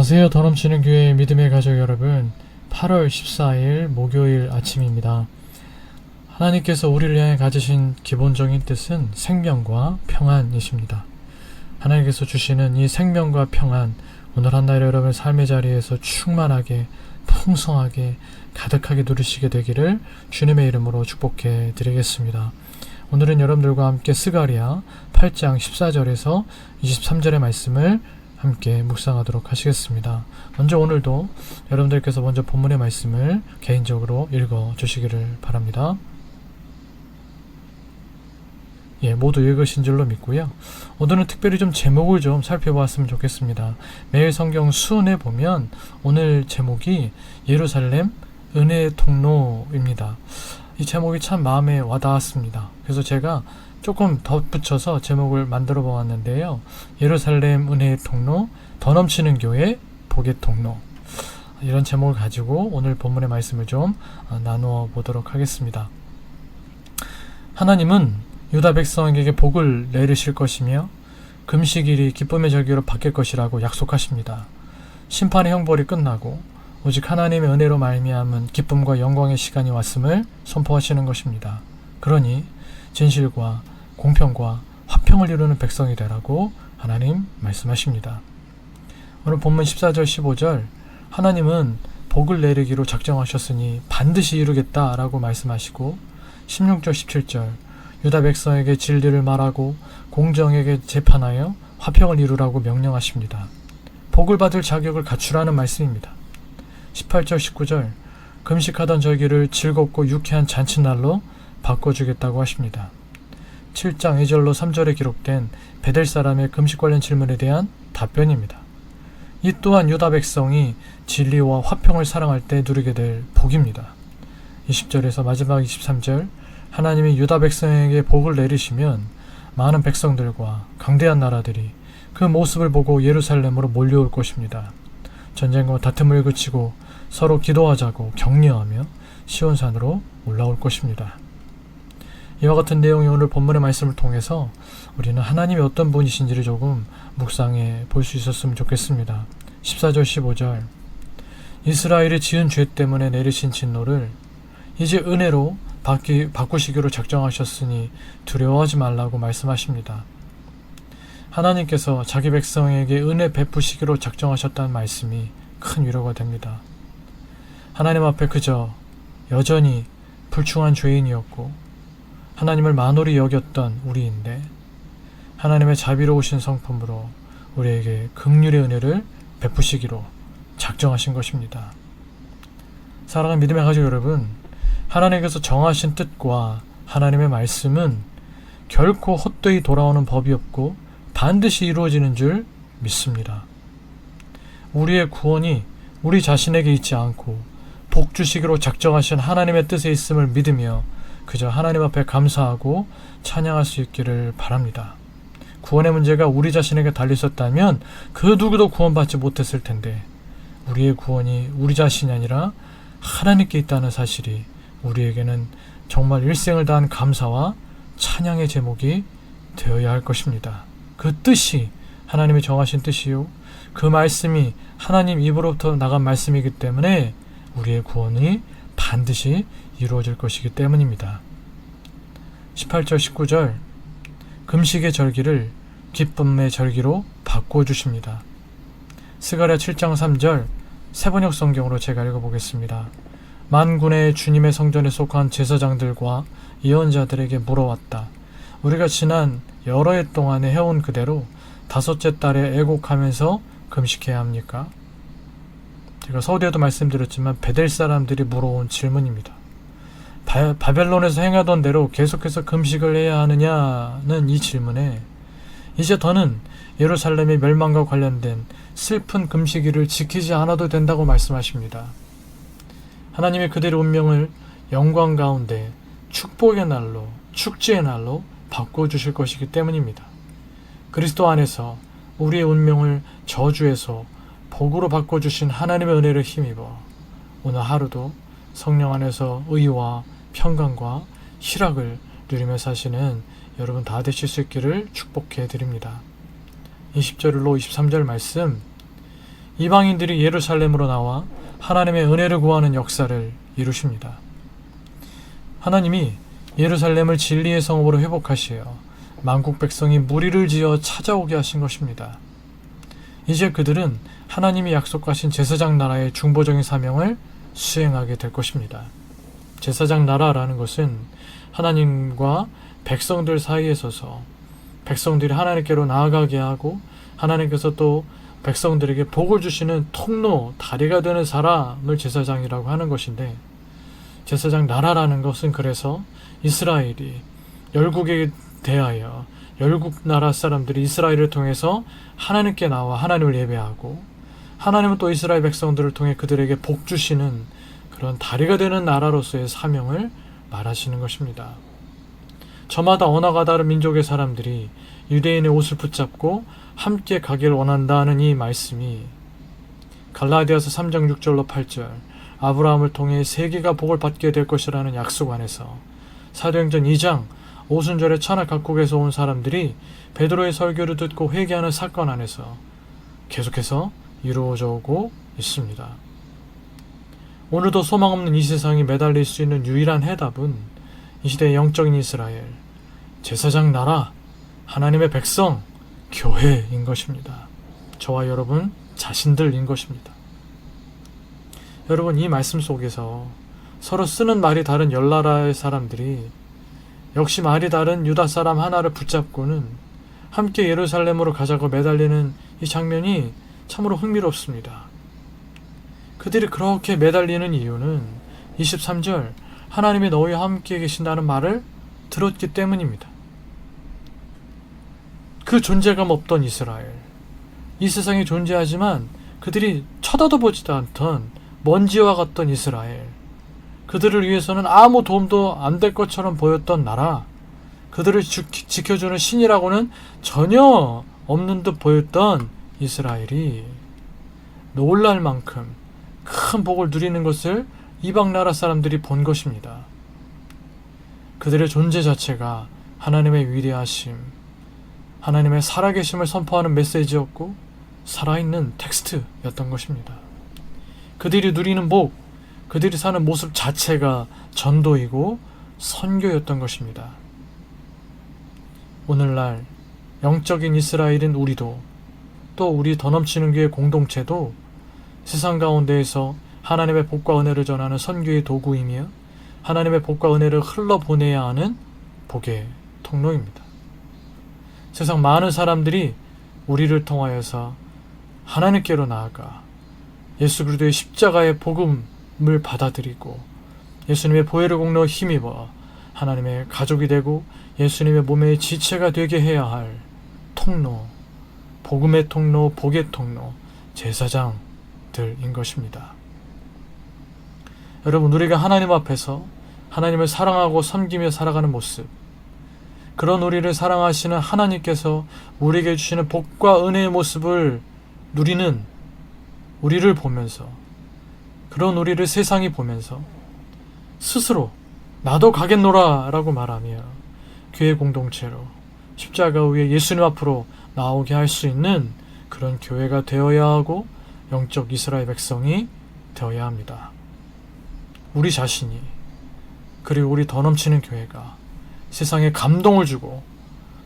안녕하세요. 더 넘치는 교회 믿음의 가족 여러분, 8월 14일 목요일 아침입니다. 하나님께서 우리를 향해 가지신 기본적인 뜻은 생명과 평안이십니다. 하나님께서 주시는 이 생명과 평안, 오늘 한날 여러분 삶의 자리에서 충만하게, 풍성하게, 가득하게 누리시게 되기를 주님의 이름으로 축복해 드리겠습니다. 오늘은 여러분들과 함께 스가랴 8장 14절에서 23절의 말씀을 함께 묵상하도록 하시겠습니다. 먼저 오늘도 여러분들께서 먼저 본문의 말씀을 개인적으로 읽어 주시기를 바랍니다. 모두 읽으신 줄로 믿고요. 오늘은 특별히 좀 제목을 좀 살펴보았으면 좋겠습니다. 매일 성경 수은에 보면 오늘 제목이 예루살렘 은혜의 통로입니다. 이 제목이 참 마음에 와닿았습니다. 그래서 제가 조금 덧붙여서 제목을 만들어 보았는데요. 예루살렘 은혜의 통로, 더 넘치는 교회 복의 통로, 이런 제목을 가지고 오늘 본문의 말씀을 좀 나누어 보도록 하겠습니다. 하나님은 유다 백성에게 복을 내리실 것이며 금식일이 기쁨의 절기로 바뀔 것이라고 약속하십니다. 심판의 형벌이 끝나고 오직 하나님의 은혜로 말미암은 기쁨과 영광의 시간이 왔음을 선포하시는 것입니다. 그러니 진실과 공평과 화평을 이루는 백성이 되라고 하나님 말씀하십니다. 오늘 본문 14절 15절, 하나님은 복을 내리기로 작정하셨으니 반드시 이루겠다라고 말씀하시고, 16절 17절, 유다 백성에게 진리를 말하고 공정에게 재판하여 화평을 이루라고 명령하십니다. 복을 받을 자격을 갖추라는 말씀입니다. 18절 19절, 금식하던 절기를 즐겁고 유쾌한 잔칫날로 바꿔주겠다고 하십니다. 7장 2절로 3절에 기록된 베델 사람의 금식 관련 질문에 대한 답변입니다. 이 또한 유다 백성이 진리와 화평을 사랑할 때 누리게 될 복입니다. 20절에서 마지막 23절, 하나님이 유다 백성에게 복을 내리시면 많은 백성들과 강대한 나라들이 그 모습을 보고 예루살렘으로 몰려올 것입니다. 전쟁과 다툼을 그치고 서로 기도하자고 격려하며 시온산으로 올라올 것입니다. 이와 같은 내용이 오늘 본문의 말씀을 통해서 우리는 하나님이 어떤 분이신지를 조금 묵상해 볼 수 있었으면 좋겠습니다. 14절 15절, 이스라엘이 지은 죄 때문에 내리신 진노를 이제 은혜로 바꾸시기로 작정하셨으니 두려워하지 말라고 말씀하십니다. 하나님께서 자기 백성에게 은혜 베푸시기로 작정하셨다는 말씀이 큰 위로가 됩니다. 하나님 앞에 그저 여전히 불충한 죄인이었고 하나님을 만홀히 여겼던 우리인데 하나님의 자비로우신 성품으로 우리에게 긍휼의 은혜를 베푸시기로 작정하신 것입니다. 사랑하는 믿음의 가족 여러분, 하나님께서 정하신 뜻과 하나님의 말씀은 결코 헛되이 돌아오는 법이 없고 반드시 이루어지는 줄 믿습니다. 우리의 구원이 우리 자신에게 있지 않고 복 주시기로 작정하신 하나님의 뜻에 있음을 믿으며 그저 하나님 앞에 감사하고 찬양할 수 있기를 바랍니다. 구원의 문제가 우리 자신에게 달렸었다면 그 누구도 구원받지 못했을 텐데 우리의 구원이 우리 자신이 아니라 하나님께 있다는 사실이 우리에게는 정말 일생을 다한 감사와 찬양의 제목이 되어야 할 것입니다. 그 뜻이 하나님이 정하신 뜻이요, 그 말씀이 하나님 입으로부터 나간 말씀이기 때문에 우리의 구원이 반드시 이루어질 것이기 때문입니다. 18절 19절, 금식의 절기를 기쁨의 절기로 바꿔주십니다. 스가랴 7장 3절, 새번역 성경으로 제가 읽어보겠습니다. 만군의 주님의 성전에 속한 제사장들과 예언자들에게 물어왔다. 우리가 지난 여러 해 동안에 해온 그대로 다섯째 달에 애곡하면서 금식해야 합니까? 제가 서두에도 말씀드렸지만 베델 사람들이 물어온 질문입니다. 바벨론에서 행하던 대로 계속해서 금식을 해야 하느냐는 이 질문에 이제 더는 예루살렘의 멸망과 관련된 슬픈 금식일을 지키지 않아도 된다고 말씀하십니다. 하나님의 그들의 운명을 영광 가운데 축복의 날로, 축제의 날로 바꿔주실 것이기 때문입니다. 그리스도 안에서 우리의 운명을 저주에서 복으로 바꿔주신 하나님의 은혜를 힘입어 오늘 하루도 성령 안에서 의와 평강과 희락을 누리며 사시는 여러분 다 되실 수 있기를 축복해 드립니다. 20절로 23절 말씀, 이방인들이 예루살렘으로 나와 하나님의 은혜를 구하는 역사를 이루십니다. 하나님이 예루살렘을 진리의 성읍으로 회복하시어 만국 백성이 무리를 지어 찾아오게 하신 것입니다. 이제 그들은 하나님이 약속하신 제사장 나라의 중보적인 사명을 수행하게 될 것입니다. 제사장 나라라는 것은 하나님과 백성들 사이에 서서 백성들이 하나님께로 나아가게 하고 하나님께서 또 백성들에게 복을 주시는 통로, 다리가 되는 사람을 제사장이라고 하는 것인데, 제사장 나라라는 것은 그래서 이스라엘이 열국에 대하여 열국 나라 사람들이 이스라엘을 통해서 하나님께 나와 하나님을 예배하고, 하나님은 또 이스라엘 백성들을 통해 그들에게 복 주시는 그런 다리가 되는 나라로서의 사명을 말하시는 것입니다. 저마다 언어가 다른 민족의 사람들이 유대인의 옷을 붙잡고 함께 가길 원한다는 이 말씀이 갈라디아서 3장 6절로 8절 아브라함을 통해 세계가 복을 받게 될 것이라는 약속 안에서 사도행전 2장 오순절에 천하 각국에서 온 사람들이 베드로의 설교를 듣고 회개하는 사건 안에서 계속해서 이루어져 오고 있습니다. 오늘도 소망 없는 이 세상이 매달릴 수 있는 유일한 해답은 이 시대의 영적인 이스라엘, 제사장 나라, 하나님의 백성, 교회인 것입니다. 저와 여러분 자신들인 것입니다. 여러분, 이 말씀 속에서 서로 쓰는 말이 다른 열 나라의 사람들이 역시 말이 다른 유다 사람 하나를 붙잡고는 함께 예루살렘으로 가자고 매달리는 이 장면이 참으로 흥미롭습니다. 그들이 그렇게 매달리는 이유는 23절 하나님이 너희와 함께 계신다는 말을 들었기 때문입니다. 그 존재감 없던 이스라엘, 이 세상에 존재하지만 그들이 쳐다도 보지도 않던 먼지와 같던 이스라엘, 그들을 위해서는 아무 도움도 안 될 것처럼 보였던 나라, 그들을 지켜주는 신이라고는 전혀 없는 듯 보였던 이스라엘이 놀랄 만큼 큰 복을 누리는 것을 이방 나라 사람들이 본 것입니다. 그들의 존재 자체가 하나님의 위대하심, 하나님의 살아계심을 선포하는 메시지였고 살아있는 텍스트였던 것입니다. 그들이 누리는 복, 그들이 사는 모습 자체가 전도이고 선교였던 것입니다. 오늘날 영적인 이스라엘인 우리도, 또 우리 더 넘치는 교회 공동체도 세상 가운데에서 하나님의 복과 은혜를 전하는 선교의 도구이며 하나님의 복과 은혜를 흘러보내야 하는 복의 통로입니다. 세상 많은 사람들이 우리를 통하여서 하나님께로 나아가 예수 그리스도의 십자가의 복음을 받아들이고 예수님의 보혈의 공로에 힘입어 하나님의 가족이 되고 예수님의 몸의 지체가 되게 해야 할 통로, 복음의 통로, 복의 통로, 제사장들인 것입니다. 여러분, 우리가 하나님 앞에서 하나님을 사랑하고 섬기며 살아가는 모습, 그런 우리를 사랑하시는 하나님께서 우리에게 주시는 복과 은혜의 모습을 누리는 우리를 보면서, 그런 우리를 세상이 보면서 스스로 나도 가겠노라 라고 말하며 교회 공동체로 십자가 위에 예수님 앞으로 나오게 할 수 있는 그런 교회가 되어야 하고 영적 이스라엘 백성이 되어야 합니다. 우리 자신이, 그리고 우리 더 넘치는 교회가 세상에 감동을 주고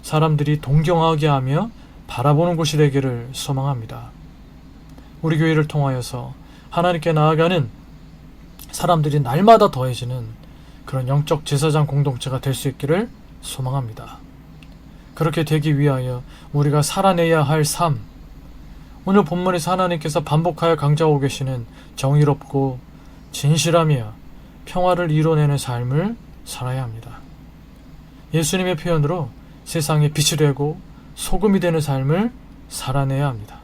사람들이 동경하게 하며 바라보는 곳이 되기를 소망합니다. 우리 교회를 통하여서 하나님께 나아가는 사람들이 날마다 더해지는 그런 영적 제사장 공동체가 될 수 있기를 소망합니다. 그렇게 되기 위하여 우리가 살아내야 할 삶, 오늘 본문에서 하나님께서 반복하여 강조하고 계시는 정의롭고 진실하며 평화를 이뤄내는 삶을 살아야 합니다. 예수님의 표현으로 세상에 빛이 되고 소금이 되는 삶을 살아내야 합니다.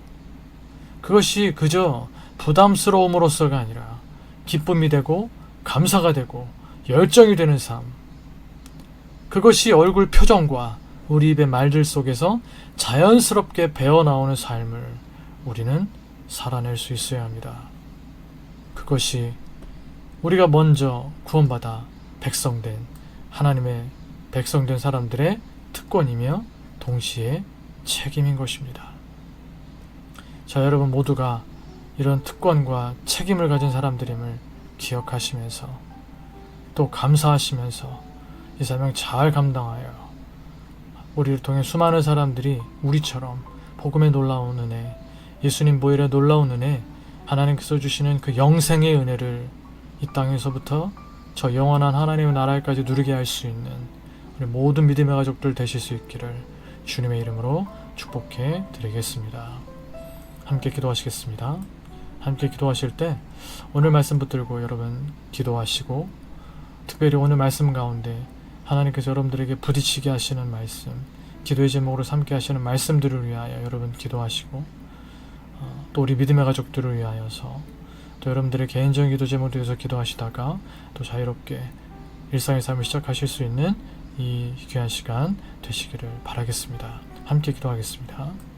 그것이 그저 부담스러움으로서가 아니라 기쁨이 되고 감사가 되고 열정이 되는 삶, 그것이 얼굴 표정과 우리 입의 말들 속에서 자연스럽게 배어나오는 삶을 우리는 살아낼 수 있어야 합니다. 그것이 우리가 먼저 구원받아 백성된, 하나님의 백성된 사람들의 특권이며 동시에 책임인 것입니다. 자, 여러분 모두가 이런 특권과 책임을 가진 사람들임을 기억하시면서 또 감사하시면서 이 사명 잘 감당하여 우리를 통해 수많은 사람들이 우리처럼 복음의 놀라운 은혜, 예수님 보혈의 놀라운 은혜, 하나님께서 주시는 그 영생의 은혜를 이 땅에서부터 저 영원한 하나님의 나라에까지 누리게 할 수 있는 우리 모든 믿음의 가족들 되실 수 있기를 주님의 이름으로 축복해 드리겠습니다. 함께 기도하시겠습니다. 함께 기도하실 때 오늘 말씀 붙들고 여러분 기도하시고, 특별히 오늘 말씀 가운데 하나님께서 여러분들에게 부딪히게 하시는 말씀, 기도의 제목으로 삼게 하시는 말씀들을 위하여 여러분 기도하시고, 또 우리 믿음의 가족들을 위하여서, 또 여러분들의 개인적인 기도 제목을 위해서 기도하시다가 또 자유롭게 일상의 삶을 시작하실 수 있는 이 귀한 시간 되시기를 바라겠습니다. 함께 기도하겠습니다.